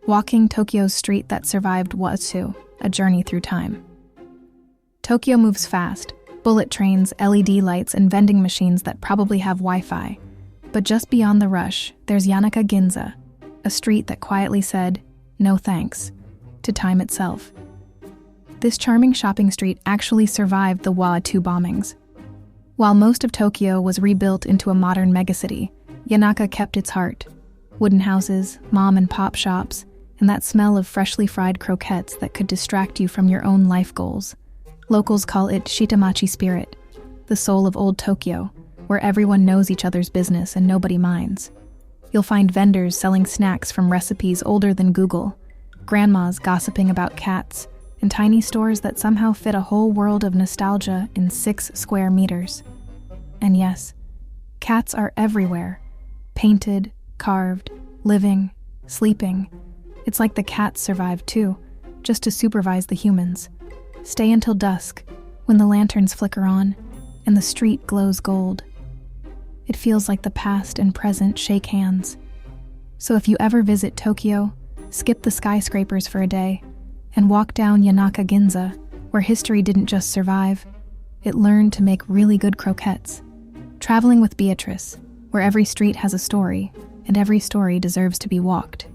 walking Tokyo's street that survived WWII, a journey through time. Tokyo moves fast, bullet trains, LED lights, and vending machines that probably have Wi-Fi. But just beyond the rush, there's Yanaka Ginza, a street that quietly said, "No thanks," to time itself. This charming shopping street actually survived the WWII bombings. While most of Tokyo was rebuilt into a modern megacity, Yanaka kept its heart. Wooden houses, mom and pop shops, and that smell of freshly fried croquettes that could distract you from your own life goals. Locals call it Shitamachi spirit, the soul of old Tokyo, where everyone knows each other's business and nobody minds. You'll find vendors selling snacks from recipes older than Google, grandmas gossiping about cats, and tiny stores that somehow fit a whole world of nostalgia in 6 square meters. And yes, cats are everywhere. Painted, carved, living, sleeping. It's like the cats survived too, just to supervise the humans. Stay until dusk, when the lanterns flicker on, and the street glows gold. It feels like the past and present shake hands. So if you ever visit Tokyo, skip the skyscrapers for a day, and walk down Yanaka Ginza, where history didn't just survive, it learned to make really good croquettes. Traveling with Beatris, where every street has a story, and every story deserves to be walked.